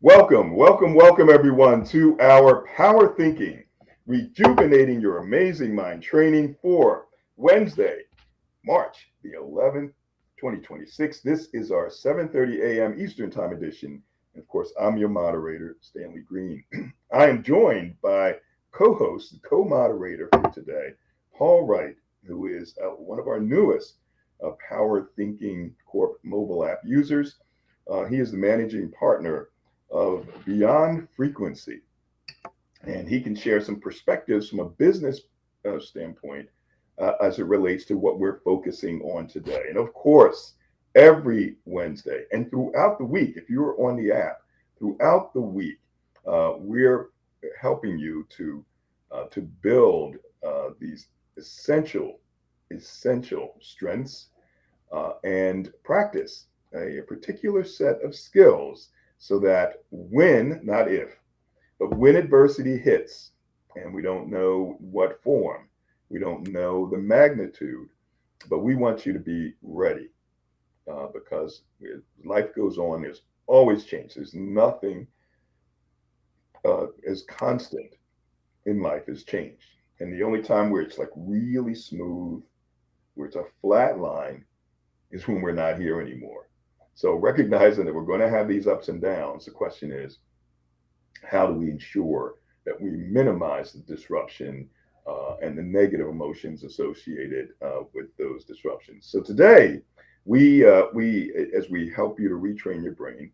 Welcome everyone to our Power Thinking, Rejuvenating Your Amazing Mind training for Wednesday, March the 11th, 2026. This is our 7:30 a.m. Eastern Time edition. And of course, I'm your moderator, Stanley Green. I am joined by co-host, co-moderator for today, Paul Wright, who is one of our newest PowerThinking Corp mobile app users. He is the managing partner of Beyond Frequency, and he can share some perspectives from a business standpoint as it relates to what we're focusing on today. And of course, every Wednesday and throughout the week, if you're on the app, throughout the week, we're helping you to build these essential strengths and practice a particular set of skills so that when, not if, but when adversity hits, and we don't know what form, we don't know the magnitude, but we want you to be ready because life goes on. There's always change. There's nothing as constant in life as change. And the only time where it's like really smooth, where it's a flat line, is when we're not here anymore. So recognizing that we're going to have these ups and downs, the question is, how do we ensure that we minimize the disruption and the negative emotions associated with those disruptions? So today, we as we help you to retrain your brain,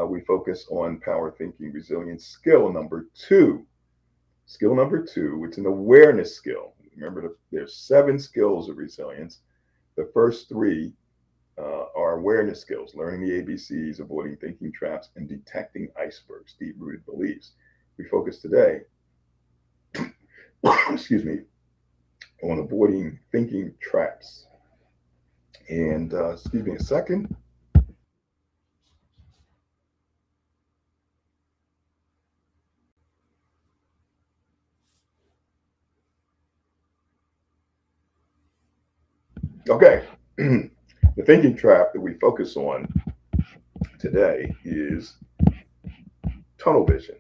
we focus on power thinking resilience skill number two. Skill number two, it's an awareness skill. Remember, there's 7 skills of resilience. The first 3 are awareness skills: learning the ABCs, avoiding thinking traps, and detecting icebergs, deep-rooted beliefs. We focus today, excuse me, on avoiding thinking traps. And excuse me a second. Okay. The thinking trap that we focus on today is tunnel vision,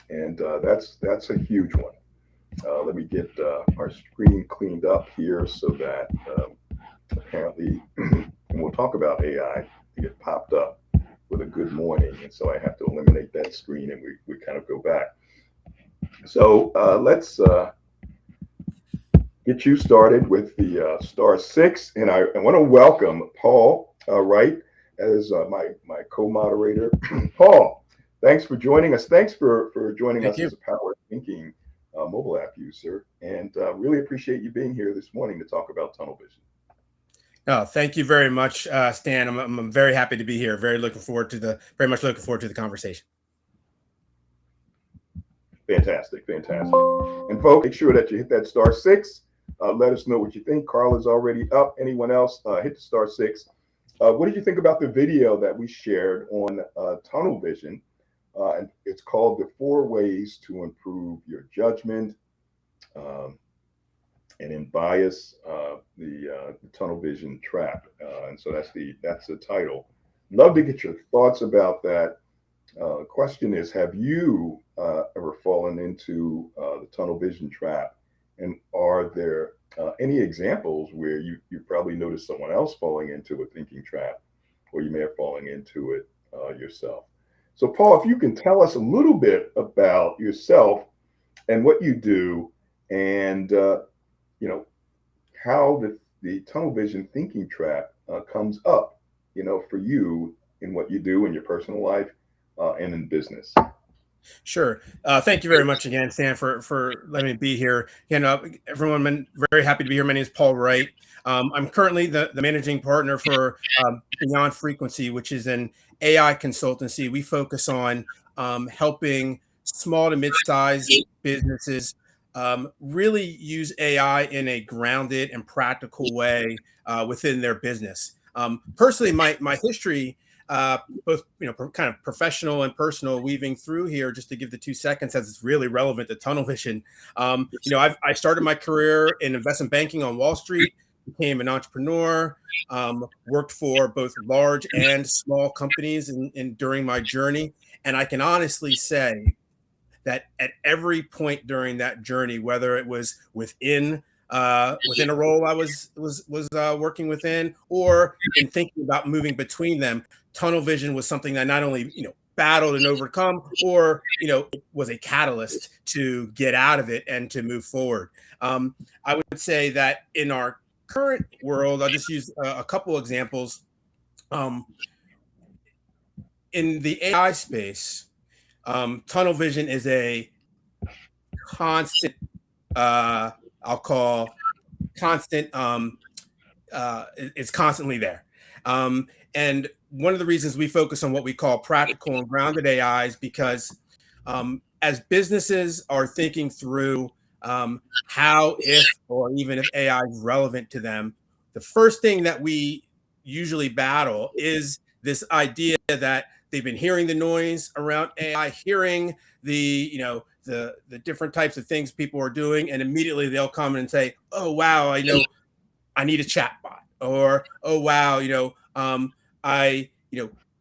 and that's a huge one. Let me get our screen cleaned up here so that apparently, and we'll talk about AI, it popped up with a good morning, and so I have to eliminate that screen, and we kind of go back. So let's get you started with the star 6, and I want to welcome Paul Wright as my co-moderator. Paul, thanks for joining us. Thanks for joining us as a Power Thinking mobile app user, and really appreciate you being here this morning to talk about tunnel vision. Oh, thank you very much, Stan. I'm very happy to be here. Very much looking forward to the conversation. Fantastic. And folks, make sure that you hit that star 6. Let us know what you think. Carl is already up. Anyone else, hit the star 6. What did you think about the video that we shared on tunnel vision? And it's called The 4 Ways to Improve Your Judgment and in Bias, the tunnel vision trap. And so that's the title. Love to get your thoughts about that. Question is, have you ever fallen into the tunnel vision trap? And are there any examples where you probably noticed someone else falling into a thinking trap, or you may have fallen into it yourself? So, Paul, if you can tell us a little bit about yourself and what you do, and how the tunnel vision thinking trap comes up, for you in what you do in your personal life and in business. Sure. Thank you very much again, Stan, for letting me be here. Everyone, I'm very happy to be here. My name is Paul Wright. I'm currently the managing partner for Beyond Frequency, which is an AI consultancy. We focus on helping small to mid-sized businesses really use AI in a grounded and practical way within their business. Personally, my history, both kind of professional and personal, weaving through here, just to give the 2 seconds as it's really relevant to tunnel vision. I started my career in investment banking on Wall Street. became an entrepreneur, worked for both large and small companies during my journey. And I can honestly say that at every point during that journey, whether it was within a role I was working within, or in thinking about moving between them, tunnel vision was something that not only battled and overcome, or it was a catalyst to get out of it and to move forward. I would say that in our current world, I'll just use a couple examples. Um, in the AI space, tunnel vision is a constant, I'll call constant, it's constantly there. And one of the reasons we focus on what we call practical and grounded AI is because as businesses are thinking through how, if, or even if AI is relevant to them, the first thing that we usually battle is this idea that they've been hearing the noise around AI, hearing the different types of things people are doing, and immediately they'll come in and say, "Oh wow, I need a chatbot," or "Oh wow, I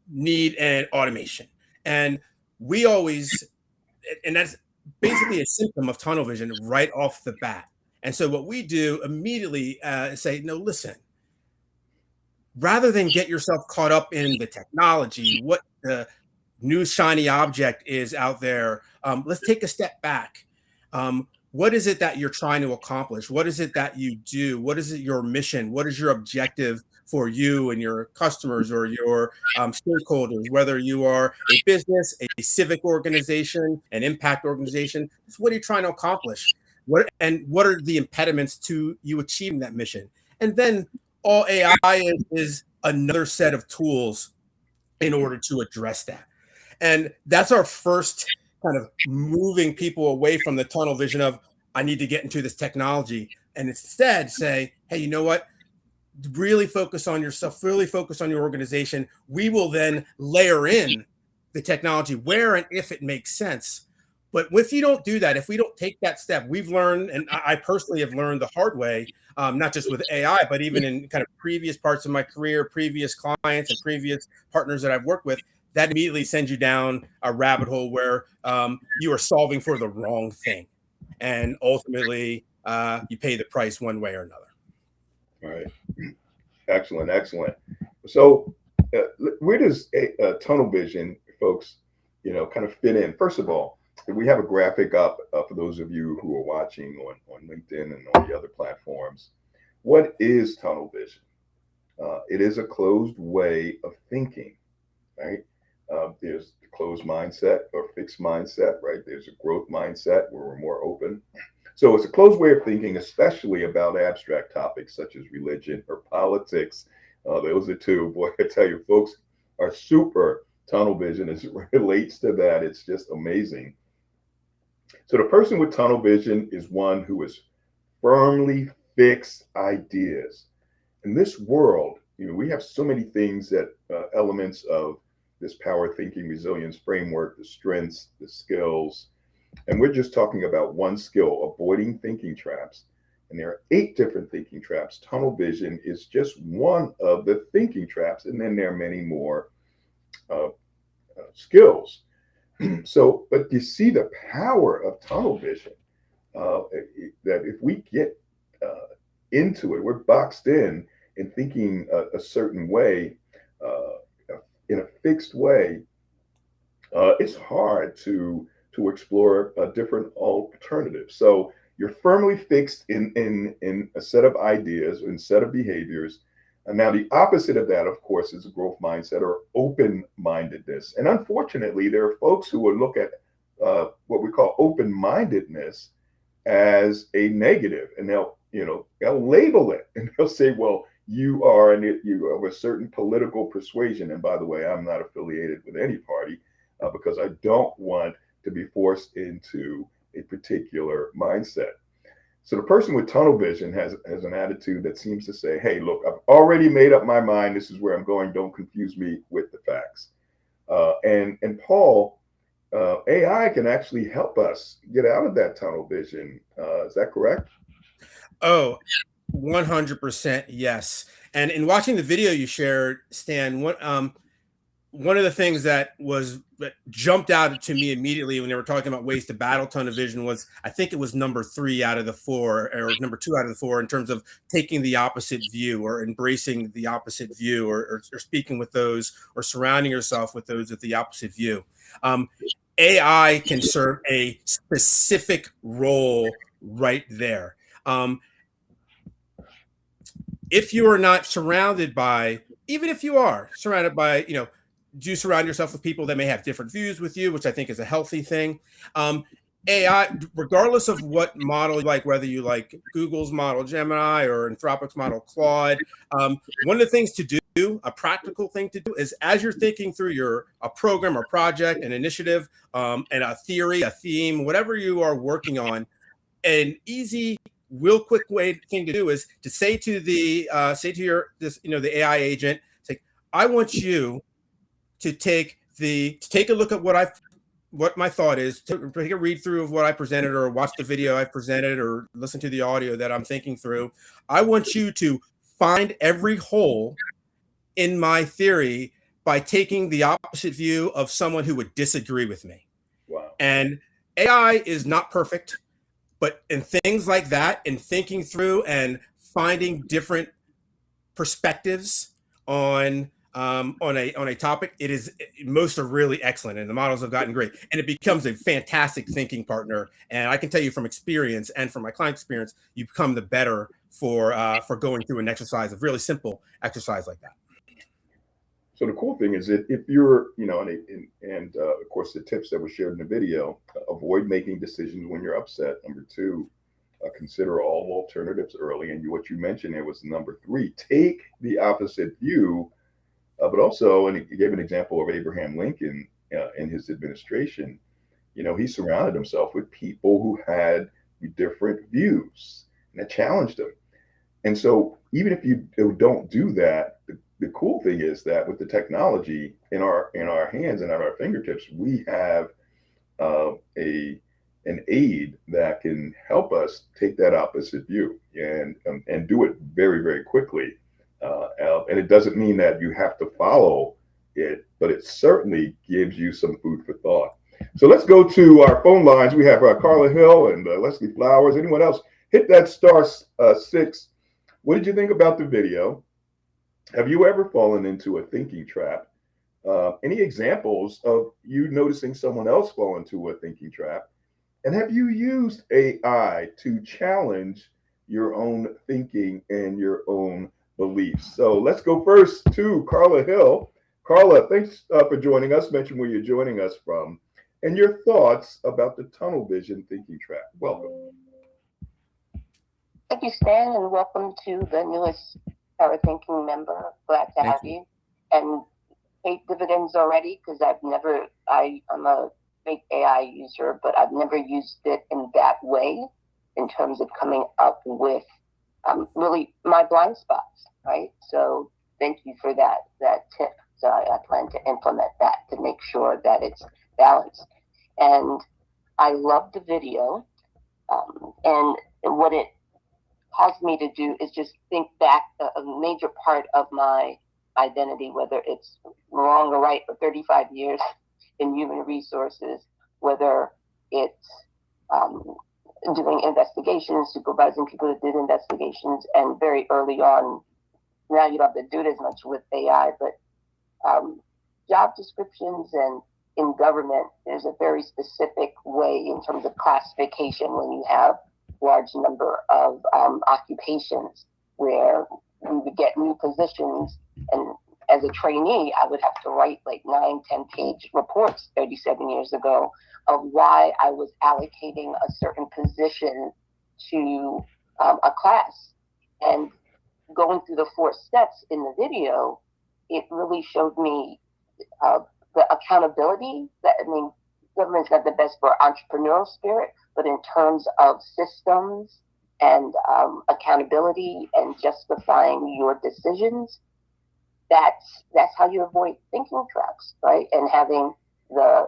need an automation." And we always, and that's basically a symptom of tunnel vision right off the bat. And so what we do immediately is say, "No, listen, rather than get yourself caught up in the technology, what the new shiny object is out there, let's take a step back. What is it that you're trying to accomplish? What is it that you do? What is it, your mission? What is your objective for you and your customers or your stakeholders, whether you are a business, a civic organization, an impact organization? What are you trying to accomplish? What are the impediments to you achieving that mission? And then all AI is another set of tools in order to address that. And that's our first kind of moving people away from the tunnel vision of, I need to get into this technology, and instead say, hey, you know what? Really focus on yourself, really focus on your organization. We will then layer in the technology where and if it makes sense. But if you don't do that, if we don't take that step, we've learned, and I personally have learned the hard way, not just with AI, but even in kind of previous parts of my career, previous clients and previous partners that I've worked with, that immediately sends you down a rabbit hole where you are solving for the wrong thing. And ultimately, you pay the price one way or another. All right. Excellent. Excellent. So, where does tunnel vision, folks, kind of fit in? First of all, we have a graphic up for those of you who are watching on LinkedIn and on the other platforms. What is tunnel vision? It is a closed way of thinking, right? There's the closed mindset or fixed mindset, right? There's a growth mindset where we're more open. So it's a closed way of thinking, especially about abstract topics such as religion or politics. Those are two, boy, I tell you, folks are super tunnel vision as it relates to that. It's just amazing. So the person with tunnel vision is one who is firmly fixed ideas. In this world, we have so many things that elements of this power thinking resilience framework, the strengths, the skills, and we're just talking about one skill, avoiding thinking traps. And there are 8 different thinking traps. Tunnel vision is just one of the thinking traps. And then there are many more skills. So, but you see the power of tunnel vision, that if we get into it, we're boxed in thinking a certain way, in a fixed way, it's hard to explore a different alternative. So you're firmly fixed in a set of ideas, in a set of behaviors. And now the opposite of that, of course, is a growth mindset or open-mindedness. And unfortunately, there are folks who will look at what we call open-mindedness as a negative, and they'll label it, and they'll say, well, you are of a certain political persuasion. And by the way, I'm not affiliated with any party because I don't want to be forced into a particular mindset. So the person with tunnel vision has an attitude that seems to say, hey, look, I've already made up my mind. This is where I'm going. Don't confuse me with the facts. And Paul, AI can actually help us get out of that tunnel vision. Is that correct? Oh, 100% yes. And in watching the video you shared, Stan, one of the things that jumped out to me immediately when they were talking about ways to battle tunnel vision was, I think it was number 3 out of the 4, or number 2 out of the 4, in terms of taking the opposite view, or embracing the opposite view, or speaking with those, or surrounding yourself with those with the opposite view. Um, AI can serve a specific role right there. Um, if you are not surrounded by, even if you are surrounded by, do surround yourself with people that may have different views with you, which I think is a healthy thing. AI, regardless of what model you like, whether you like Google's model Gemini or Anthropic's model Claude, one of the things to do, a practical thing to do, is as you're thinking through a program or project, an initiative, and a theory, a theme, whatever you are working on, an easy, real quick thing to do is to say to the the AI agent, say, I want you to take a look at what my thought is, to take a read through of what I presented, or watch the video I presented, or listen to the audio that I'm thinking through. I want you to find every hole in my theory by taking the opposite view of someone who would disagree with me. Wow. And AI is not perfect, but in things like that, and thinking through and finding different perspectives on a topic, most are really excellent, and the models have gotten great, and it becomes a fantastic thinking partner. And I can tell you from experience, and from my client experience, you become the better for going through an exercise, of really simple exercise like that. So the cool thing is that if you're, and of course the tips that were shared in the video, avoid making decisions when you're upset. Number 2, consider all alternatives early. And what you mentioned there was number 3, take the opposite view. But also, and he gave an example of Abraham Lincoln in his administration. He surrounded himself with people who had different views, and that challenged him. And so even if you don't do that, the cool thing is that with the technology in our hands and at our fingertips, we have an aid that can help us take that opposite view and do it very, very quickly. And it doesn't mean that you have to follow it, but it certainly gives you some food for thought. So let's go to our phone lines. We have Carla Hill and Leslie Flowers. Anyone else? Hit that *6. What did you think about the video? Have you ever fallen into a thinking trap? Any examples of you noticing someone else fall into a thinking trap? And have you used AI to challenge your own thinking and your own beliefs? So let's go first to Carla Hill. Carla, thanks for joining us. Mention where you're joining us from and your thoughts about the tunnel vision thinking trap. Welcome. Thank you, Stan, and welcome to the newest PowerThinking member. Glad to have you. And paid dividends already, because I'm a big AI user, but I've never used it in that way in terms of coming up with really my blind spots, right? So thank you for that tip. So I plan to implement that to make sure that it's balanced. And I love the video. And what it caused me to do is just think back a major part of my identity, whether it's wrong or right for 35 years in human resources, whether it's doing investigations, supervising people that did investigations, and very early on, now you don't have to do it as much with AI, but job descriptions and in government, there's a very specific way in terms of classification when you have large number of occupations where we would get new positions, and as a trainee, I would have to write like 9-10 page reports 37 years ago of why I was allocating a certain position to a class. And going through the 4 steps in the video, it really showed me the accountability government's not the best for entrepreneurial spirit, but in terms of systems and accountability and justifying your decisions, that's how you avoid thinking traps, right? And having the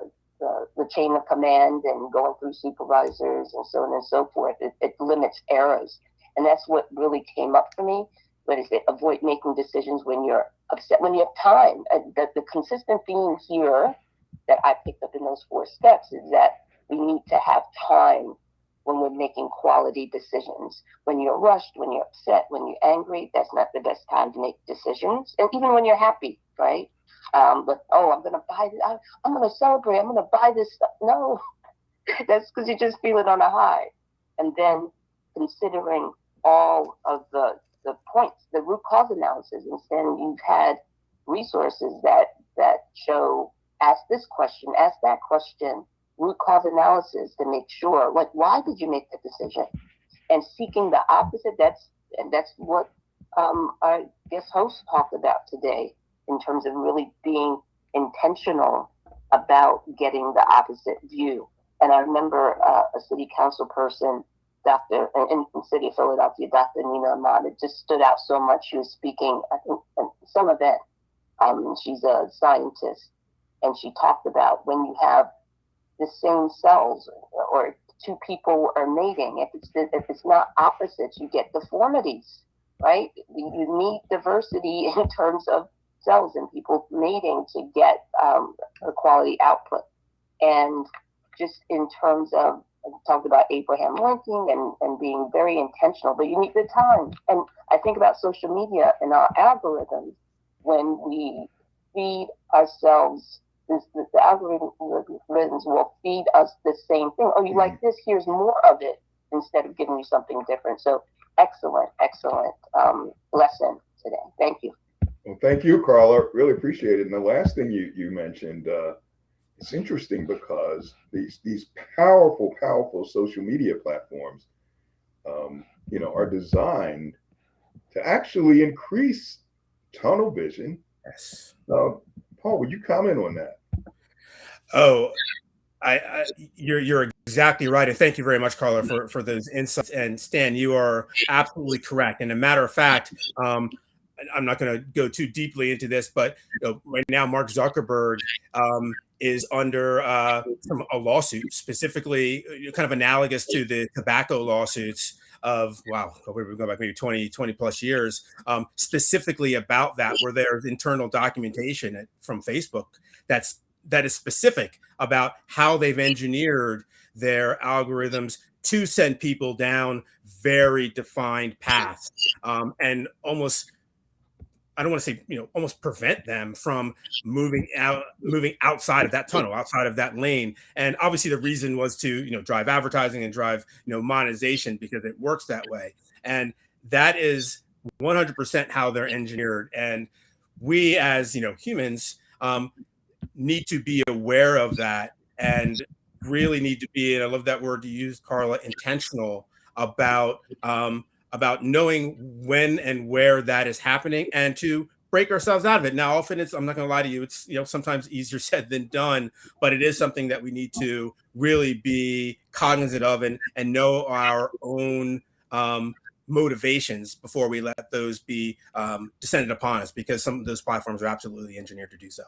chain of command and going through supervisors and so on and so forth, it limits errors. And that's what really came up for me. What is it? Avoid making decisions when you're upset, when you have time. The consistent theme here that I picked up in those 4 steps is that we need to have time when we're making quality decisions. When you're rushed, when you're upset, when you're angry, that's not the best time to make decisions. And even when you're happy, right? But, I'm going to buy this. I'm going to celebrate. I'm going to buy this stuff. No, that's because you're just feeling on a high. And then considering all of the points, the root cause analysis, and then you've had resources that show, ask this question, ask that question, root cause analysis to make sure, like, why did you make the decision? And seeking the opposite, that's what our guest host talked about today in terms of really being intentional about getting the opposite view. And I remember a city council person, in the city of Philadelphia, Dr. Nina Ahmad, it just stood out so much. She was speaking, I think, at some event. She's a scientist, and she talked about when you have the same cells or 2 people are mating, if it's not opposites, you get deformities, right? You need diversity in terms of cells and people mating to get a quality output. And just in terms of, I talked about Abraham Lincoln and being very intentional, but you need the time. And I think about social media and our algorithms. When we feed ourselves, the algorithms will feed us the same thing. Oh, you like this? Here's more of it, instead of giving you something different. So excellent lesson today. Thank you. Well, thank you, Carla. Really appreciate it. And the last thing you mentioned, it's interesting because these powerful social media platforms, are designed to actually increase tunnel vision. Yes. Paul, would you comment on that? Oh, you're exactly right, and thank you very much, Carla, for those insights. And Stan, you are absolutely correct. And a matter of fact, I'm not going to go too deeply into this, but right now Mark Zuckerberg is under a lawsuit, specifically kind of analogous to the tobacco lawsuits of, we're going back maybe 20 plus years, specifically about that, where there's internal documentation from Facebook that is specific about how they've engineered their algorithms to send people down very defined paths, and almost, I don't want to say, almost prevent them from moving outside of that tunnel, outside of that lane. And obviously the reason was to, drive advertising and drive, monetization, because it works that way. And that is 100% how they're engineered. And we as, humans, need to be aware of that, and really need to be, and I love that word you used, Carla, intentional about knowing when and where that is happening, and to break ourselves out of it. Now, often I'm not going to lie to you, it's sometimes easier said than done, but it is something that we need to really be cognizant of and know our own motivations before we let those be descended upon us, because some of those platforms are absolutely engineered to do so.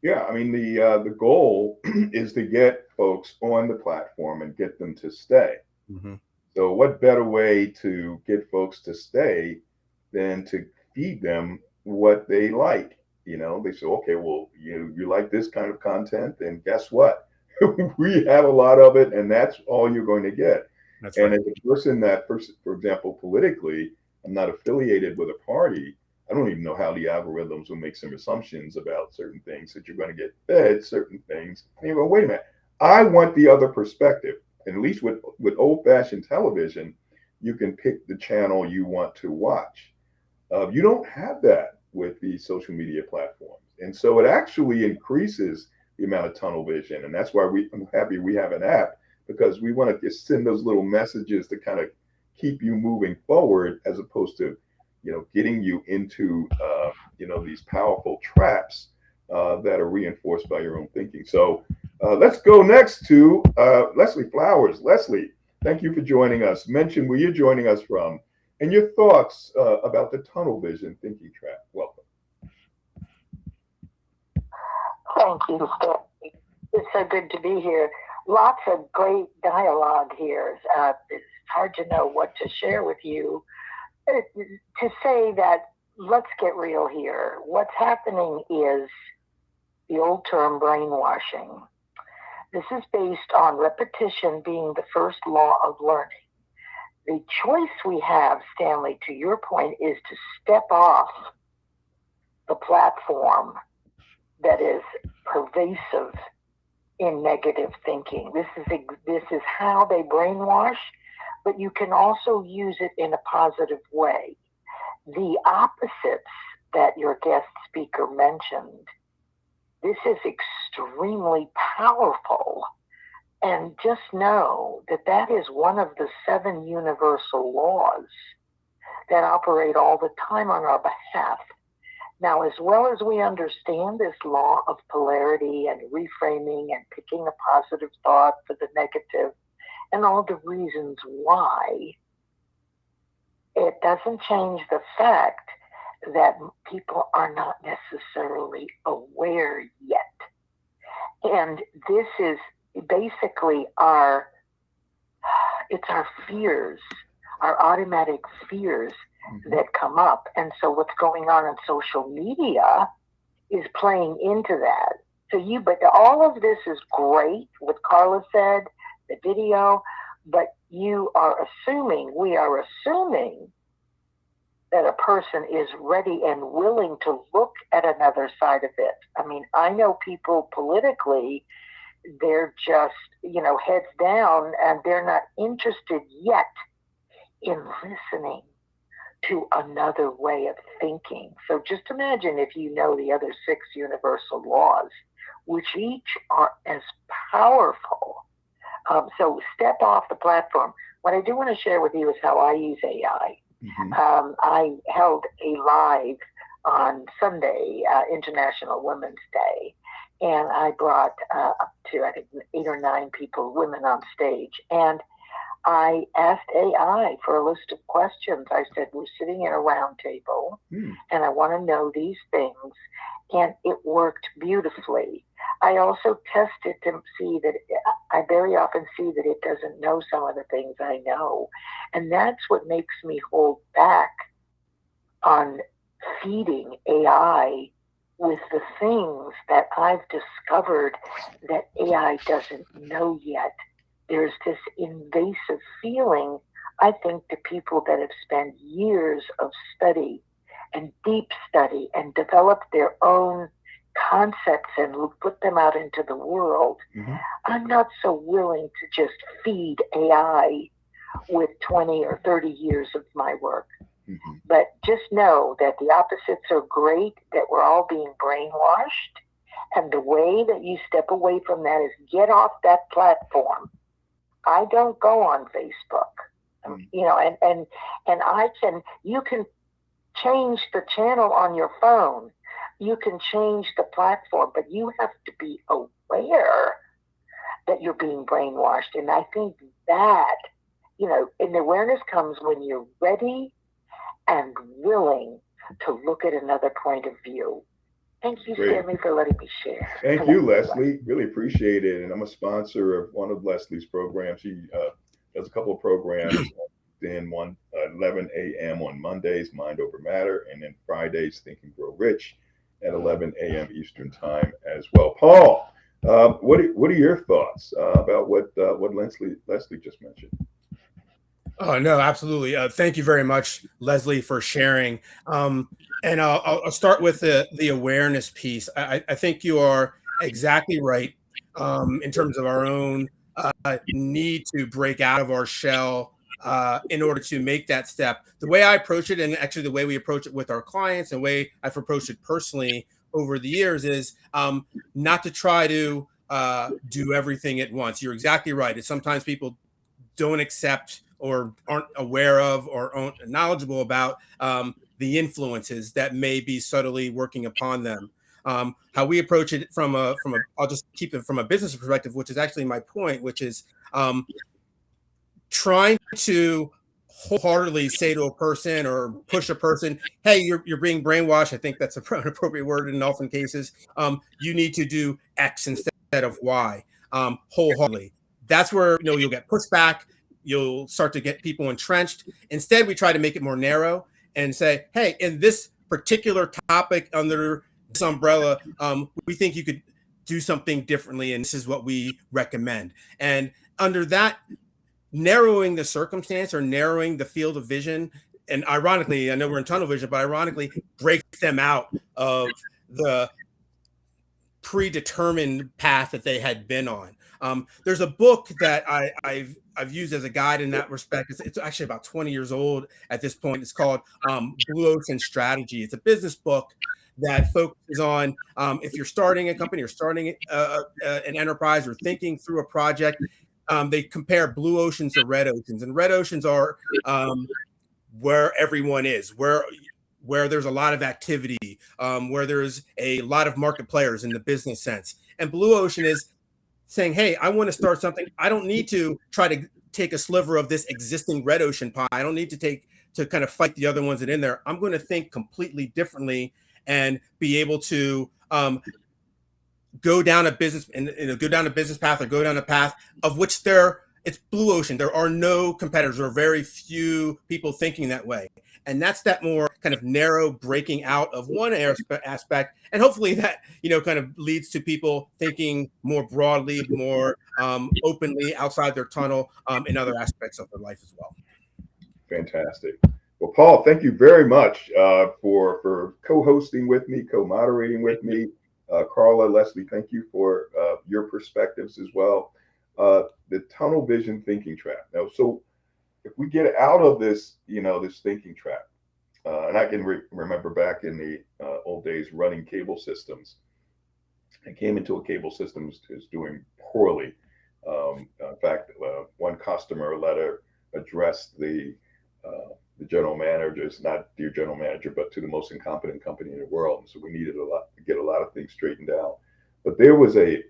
Yeah, I mean, the goal is to get folks on the platform and get them to stay. Mm-hmm. So what better way to get folks to stay than to feed them what they like? They say, okay, well, you like this kind of content, then guess what? We have a lot of it, and that's all you're going to get. That's right. And as a person that, for example, politically, I'm not affiliated with a party, I don't even know how the algorithms will make some assumptions about certain things, that you're going to get fed certain things. And you go, wait a minute, I want the other perspective. And at least with old-fashioned television, you can pick the channel you want to watch. You don't have that with these social media platforms. And so it actually increases the amount of tunnel vision. And that's why I'm happy we have an app, because we want to just send those little messages to kind of keep you moving forward, as opposed to getting you into, these powerful traps that are reinforced by your own thinking. So let's go next to Leslie Flowers. Leslie, thank you for joining us. Mention where you're joining us from and your thoughts about the tunnel vision thinking trap. Welcome. Thank you. It's so good to be here. Lots of great dialogue here. hard to know what to share with you. To say that, let's get real here. What's happening is the old term brainwashing. This is based on repetition being the first law of learning. The choice we have, Stanley, to your point, is to step off the platform that is pervasive in negative thinking. This is how they brainwash, but you can also use it in a positive way. The opposites that your guest speaker mentioned, this is extremely powerful. And just know that that is one of the 7 universal laws that operate all the time on our behalf. Now, as well as we understand this law of polarity and reframing and picking a positive thought for the negative and all the reasons why, it doesn't change the fact that people are not necessarily aware yet. And this is basically our fears, our automatic fears that come up. And so what's going on social media is playing into that. But all of this is great, what Carla said, the video, but we are assuming that a person is ready and willing to look at another side of it. I mean, I know people politically, they're just, heads down, and they're not interested yet in listening to another way of thinking. So just imagine if you know the other 6 universal laws, which each are as powerful. So step off the platform. What I do want to share with you is how I use AI. I held a live on Sunday, International Women's Day, and I brought up to, I think, 8 or 9 people, women on stage. And I asked AI for a list of questions. I said, we're sitting in a round table, and I want to know these things. And it worked beautifully. I also tested to see that I very often see that it doesn't know some of the things I know. And that's what makes me hold back on feeding AI with the things that I've discovered that AI doesn't know yet. There's this invasive feeling, I think, to people that have spent years of study and deep study and developed their own concepts and put them out into the world. I'm not so willing to just feed AI with 20 or 30 years of my work. But just know that the opposites are great, that we're all being brainwashed. And the way that you step away from that is get off that platform. I don't go on Facebook, and you can change the channel on your phone. You can change the platform, but you have to be aware that you're being brainwashed. And I think that, and awareness comes when you're ready and willing to look at another point of view. Thank you, Stanley, for letting me share. Thank you, Leslie. Really appreciate it. And I'm a sponsor of one of Leslie's programs. She does a couple of programs. Then 11 a.m. on Mondays, Mind Over Matter, and then Fridays, Think and Grow Rich at 11 a.m. Eastern Time as well. Paul, what are your thoughts about what Leslie just mentioned? Oh, no, absolutely. Thank you very much, Leslie, for sharing. And I'll start with the awareness piece. I think you are exactly right in terms of our own need to break out of our shell in order to make that step. The way I approach it, and actually the way we approach it with our clients, and the way I've approached it personally over the years, is not to try to do everything at once. You're exactly right. It's sometimes people don't accept or aren't aware of or aren't knowledgeable about the influences that may be subtly working upon them. How we approach it I'll just keep it from a business perspective, which is actually my point, which is trying to wholeheartedly say to a person or push a person, hey, you're being brainwashed. I think that's an appropriate word in often cases. You need to do X instead of Y, wholeheartedly. That's where you'll get pushback. you'll start to get people entrenched. Instead, we try to make it more narrow and say, hey, in this particular topic under this umbrella, we think you could do something differently, and this is what we recommend. And under that, narrowing the circumstance or narrowing the field of vision, and ironically, I know we're in tunnel vision, but ironically breaks them out of the predetermined path that they had been on. There's a book that I've used as a guide in that respect. It's actually about 20 years old at this point. It's called Blue Ocean Strategy. It's a business book that focuses on if you're starting a company or starting an enterprise or thinking through a project. They compare blue oceans to red oceans, and red oceans are where everyone is, where there's a lot of activity, where there's a lot of market players in the business sense. And blue ocean is saying, hey, I want to start something. I don't need to try to take a sliver of this existing red ocean pie. I don't need to kind of fight the other ones that are in there. I'm going to think completely differently and be able to go down a business path or go down a path of which it's blue ocean. There are no competitors or very few people thinking that way. And that's that more kind of narrow breaking out of one aspect. And hopefully that, kind of leads to people thinking more broadly, more openly outside their tunnel in other aspects of their life as well. Fantastic. Well, Paul, thank you very much for co-hosting with me, co-moderating with me. Carla, Leslie, thank you for your perspectives as well. The tunnel vision thinking trap. Now, so if we get out of this, this thinking trap, and I can remember back in the old days running cable systems, I came into a cable system is doing poorly. In fact, one customer letter addressed the general managers, not dear general manager, but to the most incompetent company in the world. And so we needed to get a lot of things straightened out. But there was a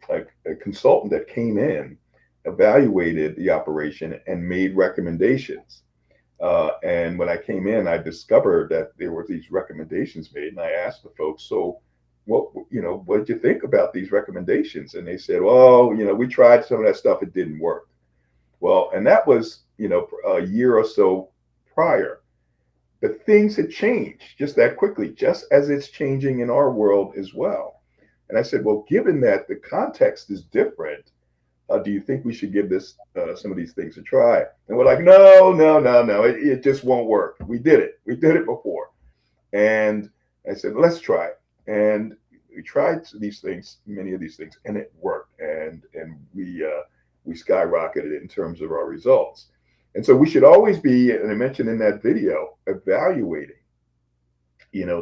consultant that came in, evaluated the operation, and made recommendations. And when I came in, I discovered that there were these recommendations made, and I asked the folks, so what did you think about these recommendations? And they said, well, we tried some of that stuff, it didn't work. Well, and that was, a year or so prior. But things had changed just that quickly, just as it's changing in our world as well. And I said, well, given that the context is different, do you think we should give this some of these things a try? And we're like, no, it just won't work. We did it before. And I said, let's try it. And we tried these things, many of these things, and it worked. And we skyrocketed in terms of our results. And so we should always be, and I mentioned in that video, evaluating,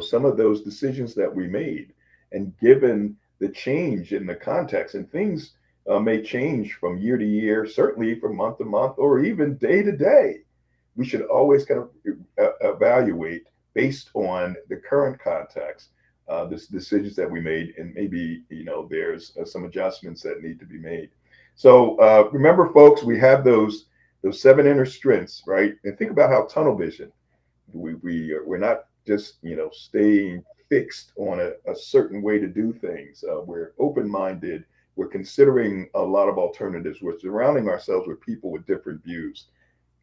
some of those decisions that we made. And given the change in the context, and things may change from year to year, certainly from month to month, or even day to day, we should always kind of evaluate based on the current context, the decisions that we made, and maybe, there's some adjustments that need to be made. So remember, folks, we have those 7 inner strengths, right? And think about how tunnel vision, we're not just, staying fixed on a certain way to do things. We're open-minded. We're considering a lot of alternatives. We're surrounding ourselves with people with different views.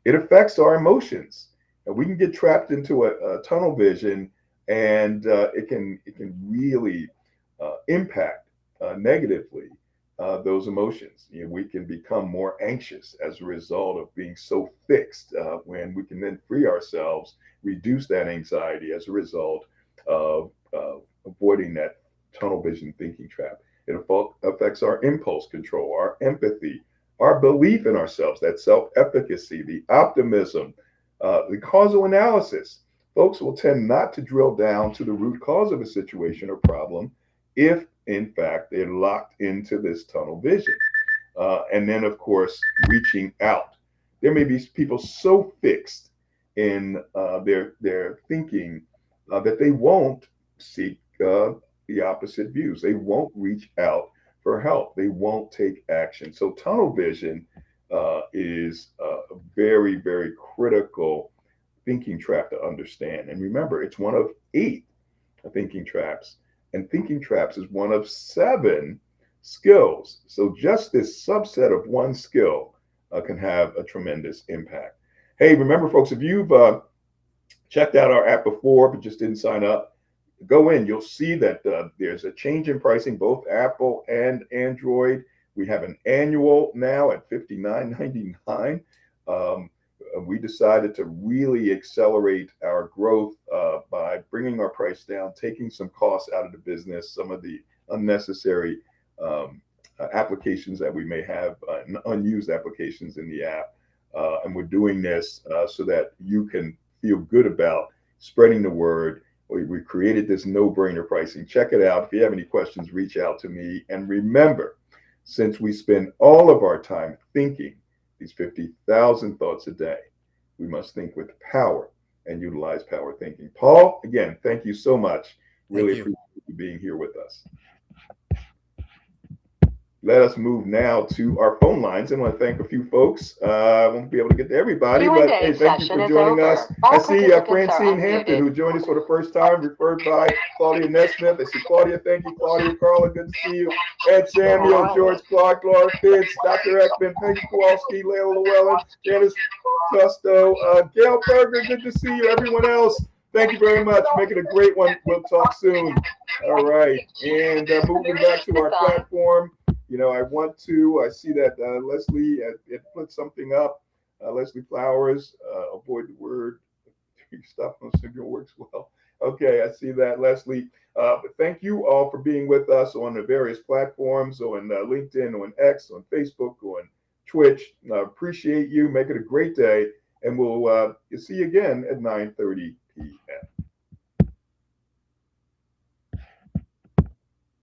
It affects our emotions. And we can get trapped into a tunnel vision, and it can really impact negatively those emotions. We can become more anxious as a result of being so fixed, when we can then free ourselves, reduce that anxiety as a result of avoiding that tunnel vision thinking trap. It affects our impulse control, our empathy, our belief in ourselves, that self-efficacy, the optimism, the causal analysis. Folks will tend not to drill down to the root cause of a situation or problem if, in fact, they're locked into this tunnel vision. And then, of course, reaching out. There may be people so fixed in their thinking that they won't seek the opposite views. They won't reach out for help. They won't take action. So tunnel vision is a very, very critical thinking trap to understand. And remember, it's one of 8 thinking traps. And thinking traps is one of 7 skills. So just this subset of one skill can have a tremendous impact. Hey, remember, folks, if you've checked out our app before but just didn't sign up, go in. You'll see that there's a change in pricing, both Apple and Android. We have an annual now at $59.99. We decided to really accelerate our growth by bringing our price down, taking some costs out of the business, some of the unnecessary applications that we may have, unused applications in the app. And we're doing this so that you can feel good about spreading the word. We created this no-brainer pricing. Check it out. If you have any questions, reach out to me. And remember, since we spend all of our time thinking these 50,000 thoughts a day, we must think with power and utilize power thinking. Paul, again, thank you so much. Really appreciate you being here with us. Let us move now to our phone lines. I want to thank a few folks. I won't be able to get to everybody, but hey, thank you for joining us. I see Francine Hampton, who joined us for the first time, referred by Claudia Nesmith. I see Claudia. Thank you, Claudia. Carla, good to see you. Ed Samuel, George Clark, Laura Fitz, Dr. Ekman, Peggy Kowalski, Layla Llewellyn, Janice Tusto, Gail Berger, good to see you. Everyone else, thank you very much. Make it a great one. We'll talk soon. All right. And moving back to our platform. You know, I see that Leslie had put something up. Leslie Flowers, avoid the word stuff on signal works well. Okay, I see that, Leslie. But thank you all for being with us on the various platforms, on LinkedIn, on X, on Facebook, on Twitch. Appreciate you. Make it a great day. And we'll see you again at 9:30 p.m.